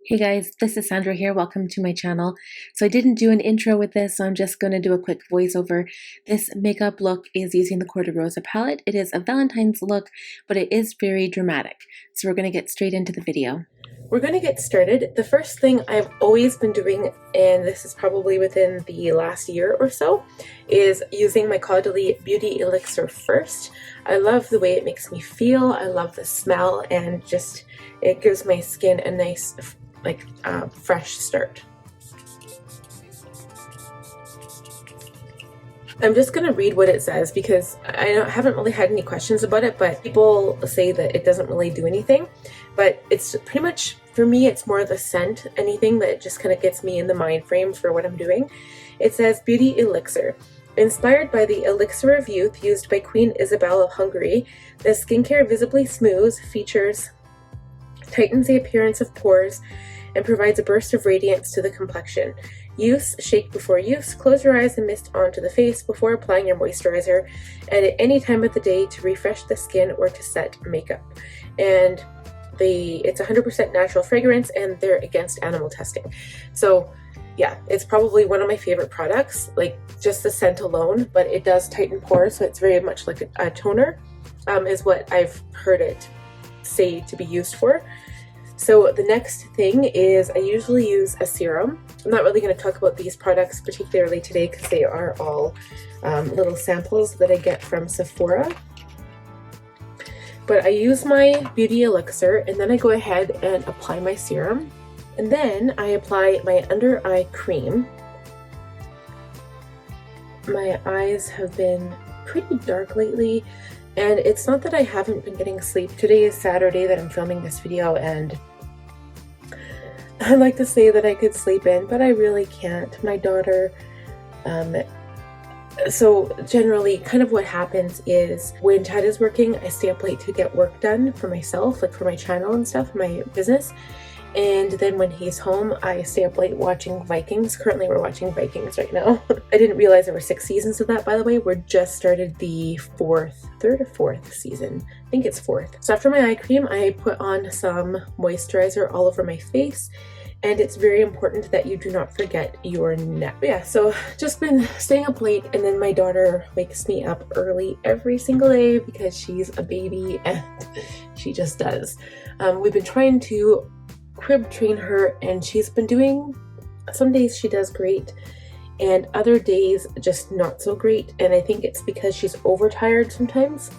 Hey guys, this is Sandra here. Welcome to my channel. So I didn't do an intro with this, so I'm just going to do a quick voiceover. This makeup look is using the Cor De Rosa palette. It is a Valentine's look, but it is very dramatic. So we're going to get straight into the video. We're going to get started. The first thing I've always been doing, and this is probably within the last year or so, is using my Caudalie Beauty Elixir first. I love the way it makes me feel. I love the smell, and just it gives my skin a nice fresh start. I'm just going to read what it says because I haven't really had any questions about it, but people say that it doesn't really do anything. But it's pretty much, for me, it's more the scent, anything that just kind of gets me in the mind frame for what I'm doing. It says Beauty Elixir. Inspired by the elixir of youth used by Queen Isabel of Hungary, the skincare visibly smooths, tightens the appearance of pores, and provides a burst of radiance to the complexion. Use, shake before use, close your eyes and mist onto the face before applying your moisturizer, and at any time of the day to refresh the skin or to set makeup. And it's 100% natural fragrance, and they're against animal testing. So yeah, it's probably one of my favorite products, like just the scent alone, but it does tighten pores, so it's very much like a toner, is what I've heard it say to be used for. So the next thing is I usually use a serum. I'm not really going to talk about these products particularly today because they are all little samples that I get from Sephora. But I use my Beauty Elixir, and then I go ahead and apply my serum. And then I apply my under eye cream. My eyes have been pretty dark lately, and it's not that I haven't been getting sleep. Today is Saturday that I'm filming this video, and I'd like to say that I could sleep in, but I really can't. My daughter, so generally kind of what happens is when Chad is working, I stay up late to get work done for myself, like for my channel and stuff, my business. And then when he's home, I stay up late watching Vikings. Currently we're watching Vikings right now. I didn't realize there were 6 seasons of that, by the way. We're just started the third or fourth season. I think it's 4th. So after my eye cream, I put on some moisturizer all over my face. And it's very important that you do not forget your neck. Yeah, so just been staying up late, and then my daughter wakes me up early every single day because she's a baby and she just does. We've been trying to crib train her, and she's been doing, some days she does great and other days just not so great, and I think it's because she's overtired sometimes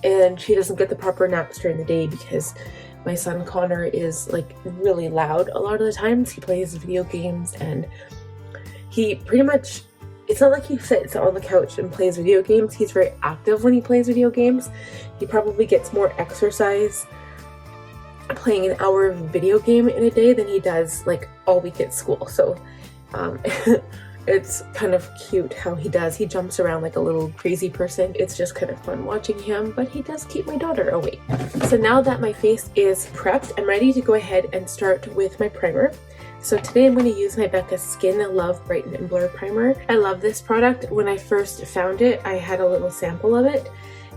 and she doesn't get the proper naps during the day because my son Connor is like really loud a lot of the times. He plays video games, and he pretty much, it's not like he sits on the couch and plays video games. He's very active when he plays video games. He probably gets more exercise playing an hour of video game in a day than he does like all week at school. So it's kind of cute how he does. He jumps around like a little crazy person. It's just kind of fun watching him, but he does keep my daughter awake. So now that my face is prepped, I'm ready to go ahead and start with my primer. So today I'm going to use my Becca Skin Love Brighten and Blur Primer. I love this product. When I first found it, I had a little sample of it,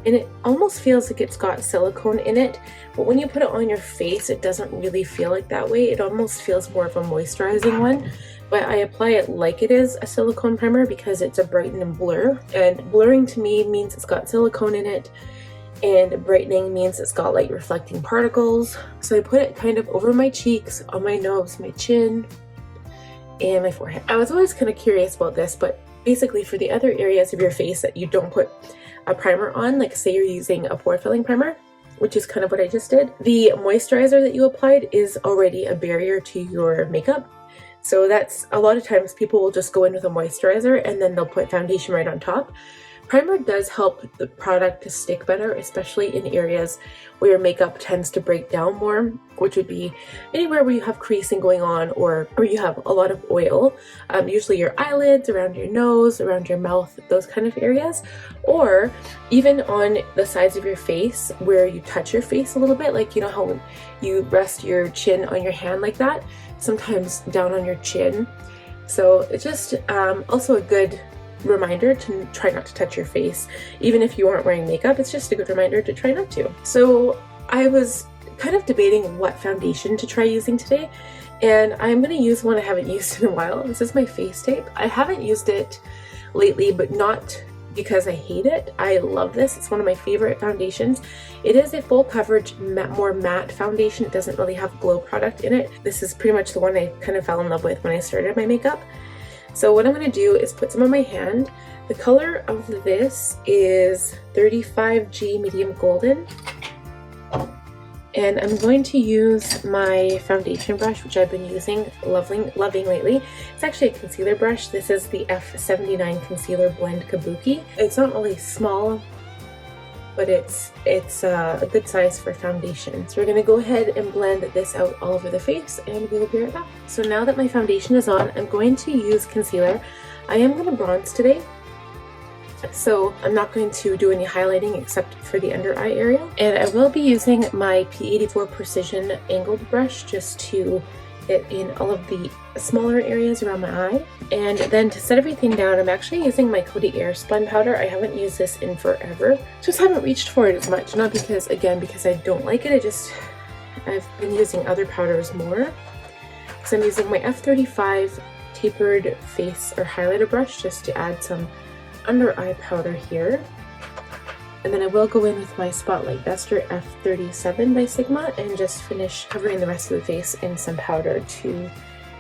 and it almost feels like it's got silicone in it, but when you put it on your face, it doesn't really feel like that way. It almost feels more of a moisturizing one, but I apply it like it is a silicone primer because it's a brighten and blur, and blurring to me means it's got silicone in it, and brightening means it's got light reflecting particles. So I put it kind of over my cheeks, on my nose, my chin, and my forehead. I was always kind of curious about this, but basically for the other areas of your face that you don't put a primer on, like say you're using a pore filling primer, which is kind of what I just did, the moisturizer that you applied is already a barrier to your makeup. So that's, a lot of times people will just go in with a moisturizer and then they'll put foundation right on top. Primer does help the product to stick better, especially in areas where your makeup tends to break down more, which would be anywhere where you have creasing going on or where you have a lot of oil, usually your eyelids, around your nose, around your mouth, those kind of areas, or even on the sides of your face where you touch your face a little bit, like you know how you rest your chin on your hand like that, sometimes down on your chin. So it's just also a good reminder to try not to touch your face. Even if you aren't wearing makeup, it's just a good reminder to try not to. So I was kind of debating what foundation to try using today, and I'm going to use one I haven't used in a while. This is my Face Tape. I haven't used it lately, but not because I hate it. I love this. It's one of my favorite foundations. It is a full coverage, more matte foundation. It doesn't really have glow product in it. This is pretty much the one I kind of fell in love with when I started my makeup. So what I'm going to do is put some on my hand. The color of this is 35G Medium Golden. And I'm going to use my foundation brush, which I've been using, loving lately. It's actually a concealer brush. This is the F79 Concealer Blend Kabuki. It's not really small, but it's a good size for foundation. So we're going to go ahead and blend this out all over the face, and we'll be right back. So now that my foundation is on, I'm going to use concealer. I am going to bronze today. So I'm not going to do any highlighting except for the under eye area. And I will be using my P84 Precision angled brush just to get in all of the smaller areas around my eye. And then to set everything down, I'm actually using my Caudalie Airspun powder. I haven't used this in forever. Just haven't reached for it as much. Not because, again, because I don't like it. I've been using other powders more. So I'm using my F35 tapered face or highlighter brush just to add some under eye powder here, and then I will go in with my Spotlight Duster F37 by Sigma and just finish covering the rest of the face in some powder to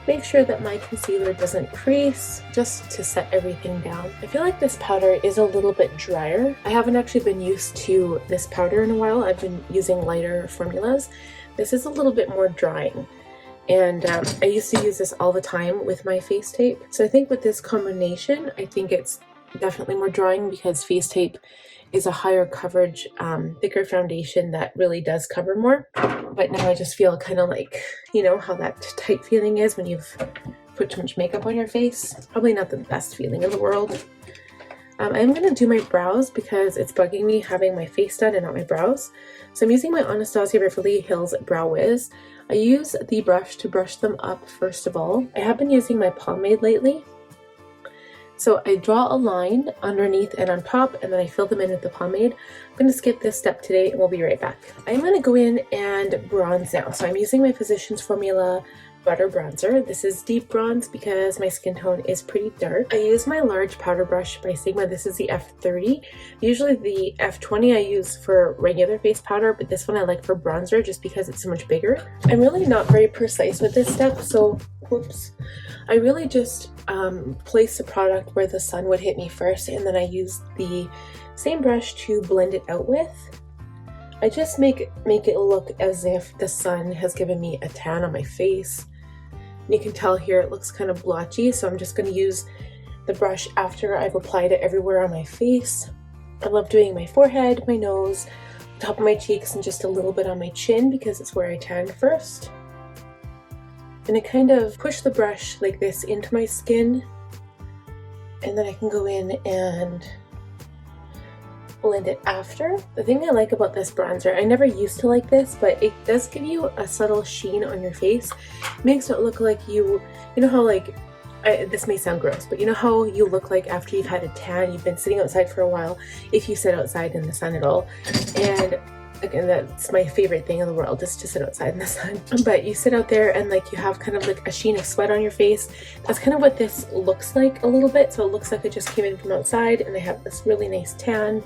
make sure that my concealer doesn't crease, just to set everything down. I feel like this powder is a little bit drier. I haven't actually been used to this powder in a while. I've been using lighter formulas. This is a little bit more drying. And I used to use this all the time with my Face Tape. So I think with this combination, I think it's definitely more drying because Face Tape is a higher coverage, thicker foundation that really does cover more. But now I just feel kind of like, you know, how that tight feeling is when you've put too much makeup on your face. Probably not the best feeling in the world. I'm going to do my brows because it's bugging me having my face done and not my brows. So I'm using my Anastasia Beverly Hills Brow Whiz. I use the brush to brush them up first of all. I have been using my pomade lately. So I draw a line underneath and on top, and then I fill them in with the pomade. I'm going to skip this step today and we'll be right back. I'm going to go in and bronze now. So I'm using my Physicians Formula Butter Bronzer. This is deep bronze because my skin tone is pretty dark. I use my large powder brush by Sigma. This is the F30. Usually the F20 I use for regular face powder, but this one I like for bronzer just because it's so much bigger. I'm really not very precise with this step, so whoops. I really just place the product where the sun would hit me first, and then I use the same brush to blend it out with. I just make it look as if the sun has given me a tan on my face. And you can tell here it looks kind of blotchy, so I'm just going to use the brush after I've applied it everywhere on my face. I love doing my forehead, my nose, top of my cheeks, and just a little bit on my chin because it's where I tanned first. And I kind of push the brush like this into my skin, and then I can go in and blend it after. The thing I like about this bronzer, I never used to like this, but it does give you a subtle sheen on your face. It makes it look like you know how like, this may sound gross, but you know how you look like after you've had a tan, you've been sitting outside for a while, if you sit outside in the sun at all. And again, that's my favorite thing in the world, is to sit outside in the sun. But you sit out there and like you have kind of like a sheen of sweat on your face. That's kind of what this looks like a little bit. So it looks like I just came in from outside and I have this really nice tan.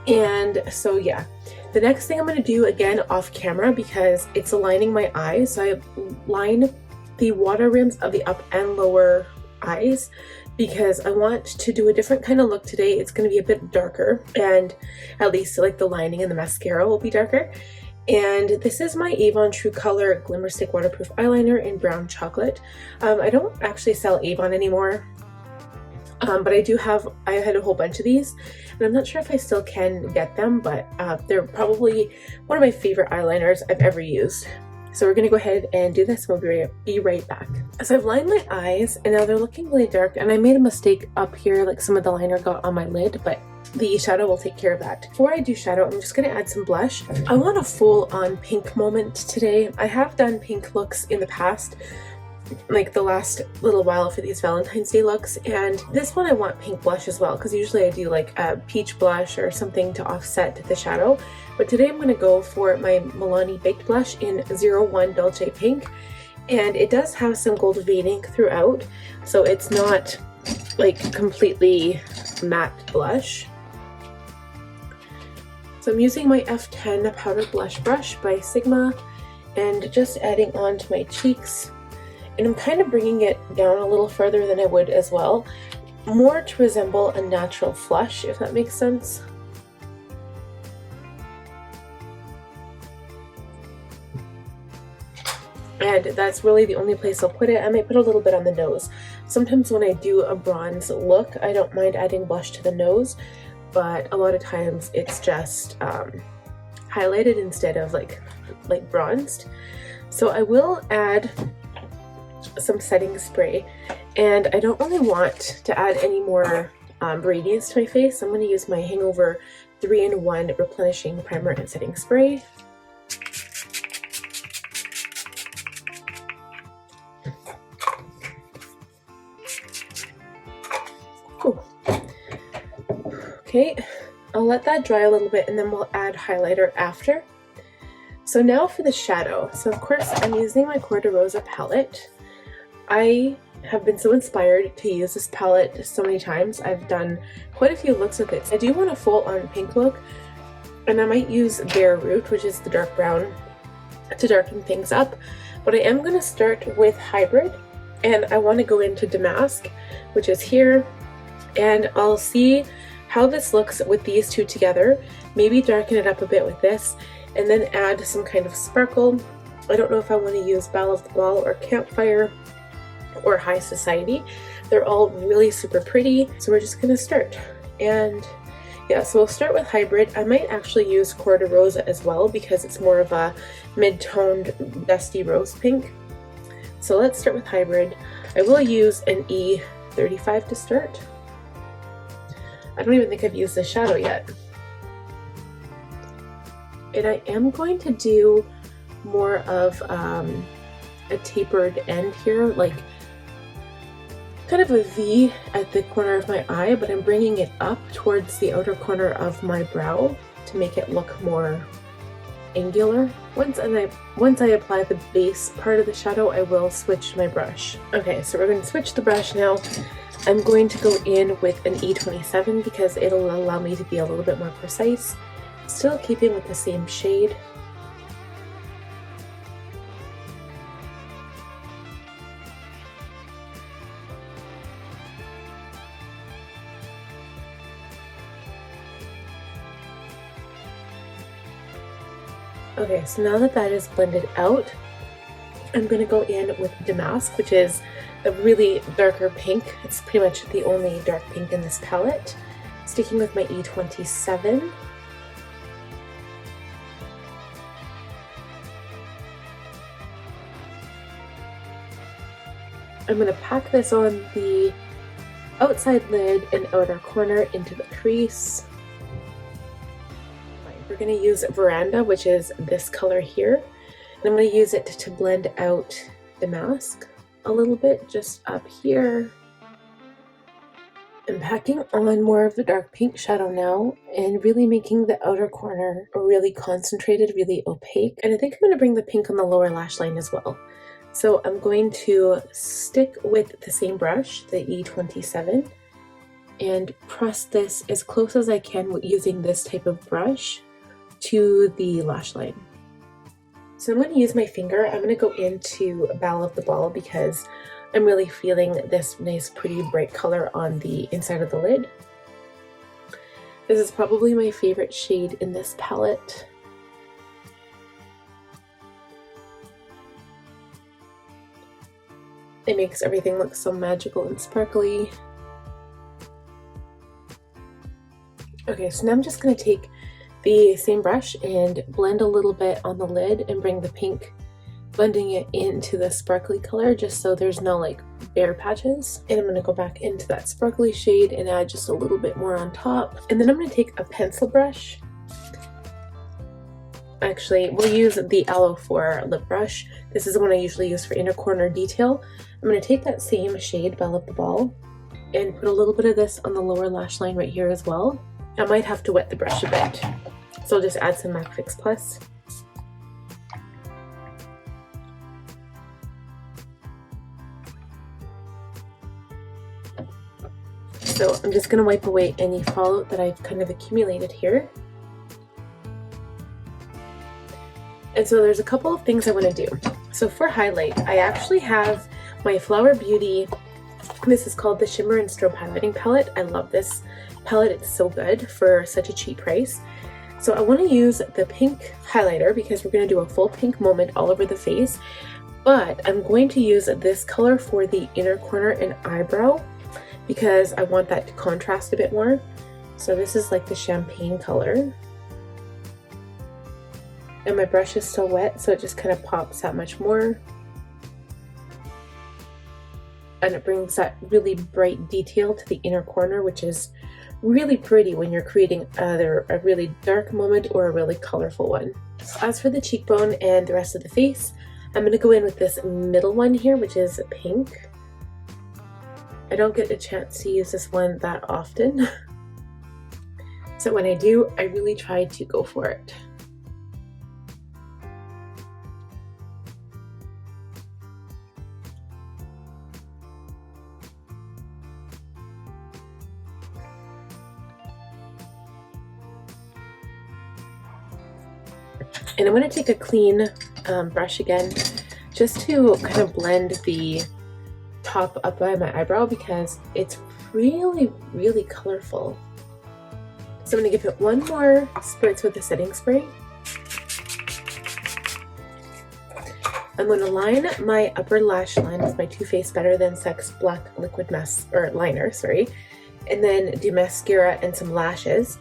And so yeah, the next thing I'm going to do, again off camera because it's aligning my eyes, so I line the water rims of the up and lower eyes because I want to do a different kind of look today. It's going to be a bit darker, and at least like the lining and the mascara will be darker. And this is my Avon True Color Glimmerstick Waterproof Eyeliner in Brown Chocolate. I don't actually sell Avon anymore, but I had a whole bunch of these, and I'm not sure if I still can get them, but they're probably one of my favorite eyeliners I've ever used. So we're going to go ahead and do this, and we'll be right back. So I've lined my eyes, and now they're looking really dark, and I made a mistake up here, like some of the liner got on my lid, but the shadow will take care of that. Before I do shadow, I'm just going to add some blush. I want a full-on pink moment today. I have done pink looks in the past, like the last little while for these Valentine's Day looks, and this one I want pink blush as well because usually I do like a peach blush or something to offset the shadow, but today I'm going to go for my Milani Baked Blush in 01 Dolce Pink, and it does have some gold veining throughout, so it's not like completely matte blush. So I'm using my F10 Powder Blush Brush by Sigma and just adding on to my cheeks. And I'm kind of bringing it down a little further than I would as well, more to resemble a natural flush, if that makes sense. And that's really the only place I'll put it. I might put a little bit on the nose. Sometimes when I do a bronze look, I don't mind adding blush to the nose, but a lot of times it's just highlighted instead of like bronzed. So I will add some setting spray, and I don't really want to add any more radiance to my face. I'm going to use my Hangover 3-in-1 Replenishing Primer and Setting Spray. Ooh. Okay, I'll let that dry a little bit and then we'll add highlighter after. So now for the shadow. So of course I'm using my Cor De Rosa palette. I have been so inspired to use this palette so many times. I've done quite a few looks with it. I do want a full-on pink look, and I might use Bare Root, which is the dark brown, to darken things up. But I am going to start with Hybrid, and I want to go into Damask, which is here, and I'll see how this looks with these two together. Maybe darken it up a bit with this, and then add some kind of sparkle. I don't know if I want to use Belle of the Ball or Campfire or High Society. They're all really super pretty, so we're just gonna start. And yeah, so we'll start with Hybrid. I might actually use Cor De Rosa as well because it's more of a mid-toned dusty rose pink. So let's start with Hybrid. I will use an E35 to start. I don't even think I've used the shadow yet. And I am going to do more of a tapered end here, like kind of a V at the corner of my eye, but I'm bringing it up towards the outer corner of my brow to make it look more angular. Once I apply the base part of the shadow, I will switch my brush. Okay, so we're going to switch the brush now. I'm going to go in with an E27 because it'll allow me to be a little bit more precise, still keeping with the same shade. Okay, so now that that is blended out, I'm going to go in with Damask, which is a really darker pink. It's pretty much the only dark pink in this palette. Sticking with my E27. I'm going to pack this on the outside lid and outer corner into the crease. We're going to use Veranda, which is this color here. And I'm going to use it to blend out Damask a little bit, just up here. I'm packing on more of the dark pink shadow now and really making the outer corner really concentrated, really opaque. And I think I'm going to bring the pink on the lower lash line as well. So I'm going to stick with the same brush, the E27, and press this as close as I can using this type of brush to the lash line. So I'm going to use my finger. I'm going to go into Belle of the Ball because I'm really feeling this nice pretty bright color on the inside of the lid. This is probably my favorite shade in this palette. It makes everything look so magical and sparkly. Okay, so now I'm just going to take the same brush and blend a little bit on the lid and bring the pink, blending it into the sparkly color just so there's no like bare patches. And I'm going to go back into that sparkly shade and add just a little bit more on top. And then I'm going to take a pencil brush Actually, we'll use the Aloe for lip brush. This is the one I usually use for inner corner detail. I'm going to take that same shade, Belle of the Ball, and put a little bit of this on the lower lash line right here as well. I might have to wet the brush a bit, so I'll just add some MAC Fix Plus. So I'm just going to wipe away any fallout that I've kind of accumulated here. And so there's a couple of things I want to do. So for highlight, I actually have my Flower Beauty, this is called the Shimmer and Strobe Highlighting Palette. I love this palette, it's so good for such a cheap price. So I want to use the pink highlighter because we're going to do a full pink moment all over the face. But I'm going to use this color for the inner corner and eyebrow because I want that to contrast a bit more. So this is like the champagne color. And my brush is still wet, so it just kind of pops that much more. And it brings that really bright detail to the inner corner, which is really pretty when you're creating either a really dark moment or a really colorful one. So as for the cheekbone and the rest of the face, I'm going to go in with this middle one here, which is pink. I don't get a chance to use this one that often. So when I do, I really try to go for it. And I'm going to take a clean brush again, just to kind of blend the top up by my eyebrow because it's really, really colorful. So I'm going to give it one more spritz with the setting spray. I'm going to line my upper lash line with my Too Faced Better Than Sex Black Liquid Liner, sorry, and then do mascara and some lashes.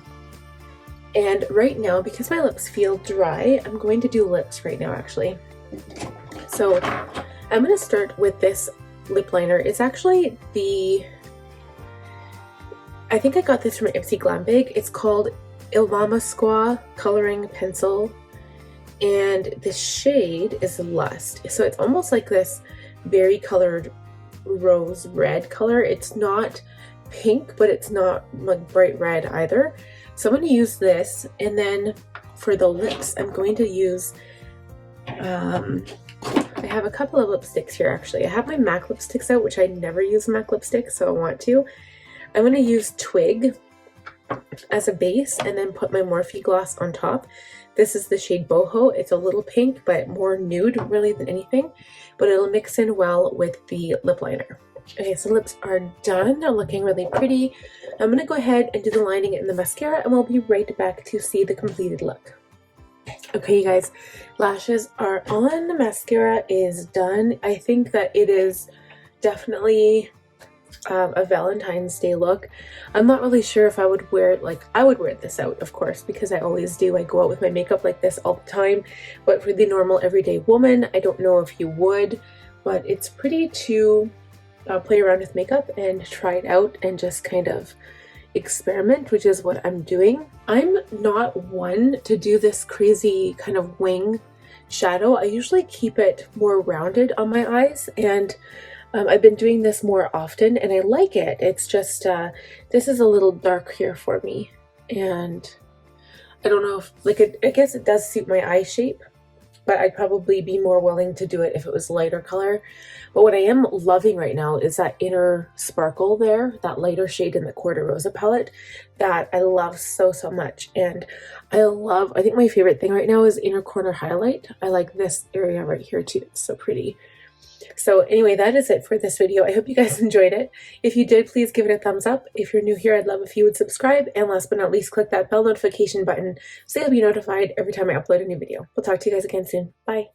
And right now, because my lips feel dry, I'm going to do lips right now, actually. So I'm going to start with this lip liner. It's actually I think I got this from Ipsy Glam Bag. It's called Ilmama Squaw Coloring Pencil. And the shade is Lust. So it's almost like this berry colored rose red color. It's not pink, but it's not like bright red either. So I'm going to use this, and then for the lips, I'm going to use, I have a couple of lipsticks here actually. I have my MAC lipsticks out, which I never use MAC lipstick, so I want to. I'm going to use Twig as a base and then put my Morphe gloss on top. This is the shade Boho. It's a little pink, but more nude really than anything, but it'll mix in well with the lip liner. Okay, so lips are done. They're looking really pretty. I'm going to go ahead and do the lining and the mascara, and we'll be right back to see the completed look. Okay, you guys, lashes are on. The mascara is done. I think that it is definitely a Valentine's Day look. I'm not really sure if I would wear it, like I would wear this out, of course, because I always do. I go out with my makeup like this all the time, but for the normal everyday woman, I don't know if you would, but it's pretty to play around with makeup and try it out and just kind of experiment, which is what I'm doing. I'm not one to do this crazy kind of wing shadow. I usually keep it more rounded on my eyes, and I've been doing this more often and I like it. It's just this is a little dark here for me, and I don't know if, like, I guess it does suit my eye shape, but I'd probably be more willing to do it if it was lighter color. But what I am loving right now is that inner sparkle there, that lighter shade in the Cor De Rosa palette that I love so, so much. And I think my favorite thing right now is inner corner highlight. I like this area right here too. It's so pretty. So anyway, that is it for this video. I hope you guys enjoyed it. If you did, please give it a thumbs up. If you're new here, I'd love if you would subscribe. And last but not least, click that bell notification button so you'll be notified every time I upload a new video. We'll talk to you guys again soon. Bye.